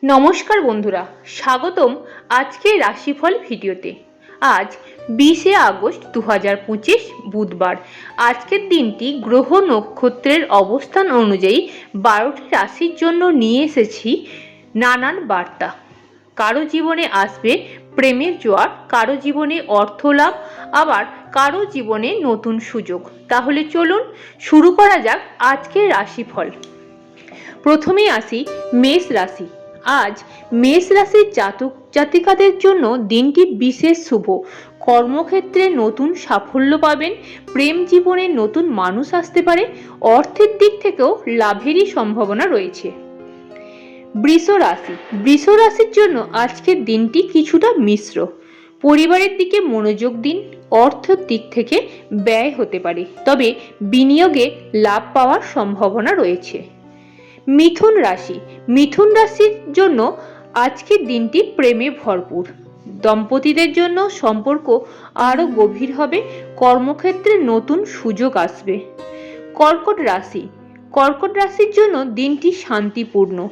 নমস্কার বন্ধুরা, স্বাগতম আজকের রাশিফল ভিডিওতে। আজ 20শে আগস্ট 2025 বুধবার। আজকের দিনটি গ্রহ নক্ষত্রের অবস্থান অনুযায়ী 12টি রাশির জন্য নিয়ে এসেছি নানান বার্তা। কারো জীবনে আসবে প্রেমের জোয়ার, কারো জীবনে অর্থ লাভ, আবার কারো জীবনে নতুন সুযোগ। তাহলে চলুন শুরু করা যাক আজকের রাশিফল। প্রথমেই আসি মেষ রাশি। আজ মেষ রাশির জাতক জাতিকাদের জন্য দিনটি বিশেষ শুভ। কর্মক্ষেত্রে নতুন সাফল্য পাবেন, প্রেম জীবনে নতুন মানুষ আসতে পারে, অর্থের দিক থেকেও লাভেরই সম্ভাবনা রয়েছে। বৃষ রাশি। বৃষ রাশির জন্য আজকের দিনটি কিছুটা মিশ্র। পরিবারের দিকে মনোযোগ দিন, অর্থের দিক থেকে ব্যয় হতে পারে, তবে বিনিয়োগে লাভ পাওয়ার সম্ভাবনা রয়েছে। মিথুন রাশি। মিথুন রাশির জন্য আজকের দিনটি প্রেমে ভরপুর। দম্পতিদের জন্য সম্পর্ক আরো গভীর হবে, কর্মক্ষেত্রে নতুন সুযোগ আসবে। কর্কট রাশি। কর্কট রাশির জন্য দিনটি শান্তিপূর্ণ।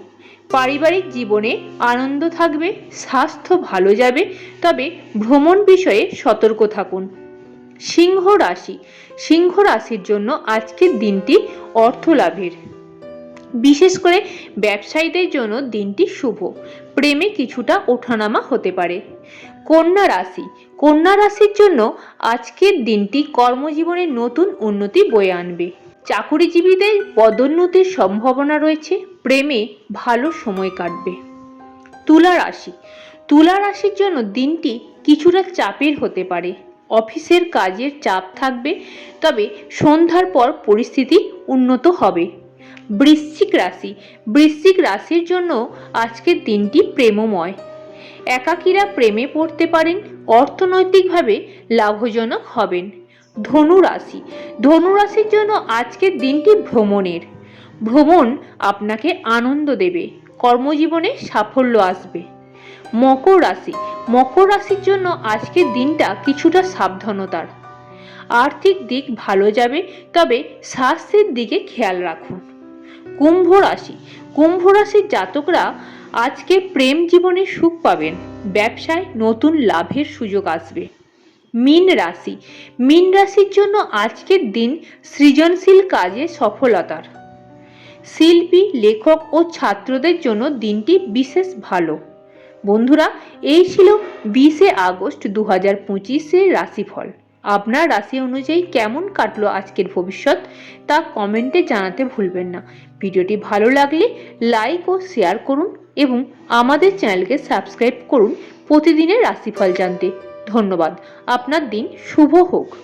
পারিবারিক জীবনে আনন্দ থাকবে, স্বাস্থ্য ভালো যাবে, তবে ভ্রমণ বিষয়ে সতর্ক থাকুন। সিংহ রাশি। সিংহ রাশির জন্য আজকের দিনটি অর্থ লাভের। বিশেষ করে ব্যবসায়ীদের জন্য দিনটি শুভ। প্রেমে কিছুটা ওঠানামা হতে পারে। কন্যা রাশি। কন্যা রাশির জন্য আজকের দিনটি কর্মজীবনে নতুন উন্নতি বয়ে আনবে। চাকুরিজীবীদের পদোন্নতির সম্ভাবনা রয়েছে, প্রেমে ভালো সময় কাটবে। তুলা রাশি। তুলা রাশির জন্য দিনটি কিছুটা চাপের হতে পারে। অফিসের কাজের চাপ থাকবে, তবে সন্ধ্যার পর পরিস্থিতি উন্নত হবে। বৃশ্চিক রাশি। বৃশ্চিক রাশির জন্য আজকের দিনটি প্রেমময়। একাকীরা প্রেমে পড়তে পারেন, অর্থনৈতিকভাবে লাভজনক হবেন। ধনু রাশি। ধনু রাশির জন্য আজকের দিনটি ভ্রমণের। ভ্রমণ আপনাকে আনন্দ দেবে, কর্মজীবনে সাফল্য আসবে। মকর রাশি। মকর রাশির জন্য আজকের দিনটা কিছুটা সাবধানতার। আর্থিক দিক ভালো যাবে, তবে স্বাস্থ্যের দিকে খেয়াল রাখুন। কুম্ভ রাশি। কুম্ভ রাশির জাতকরা আজকে প্রেম জীবনে সুখ পাবেন, ব্যবসায় নতুন লাভের সুযোগ আসবে। মীন রাশি। মীন রাশির জন্য আজকের দিন সৃজনশীল কাজে সফলতার। শিল্পী, লেখক ও ছাত্রদের জন্য দিনটি বিশেষ ভালো। বন্ধুরা, এই ছিল 20শে আগস্ট 2025 রাশিফল। আপনার রাশি অনুযায়ী কেমন কাটলো আজকের ভবিষ্যৎ, তা কমেন্টে জানাতে ভুলবেন না। ভিডিওটি ভালো লাগলে লাইক ও শেয়ার করুন এবং আমাদের চ্যানেলকে সাবস্ক্রাইব করুন প্রতিদিনের রাশিফল জানতে। ধন্যবাদ। আপনার দিন শুভ হোক।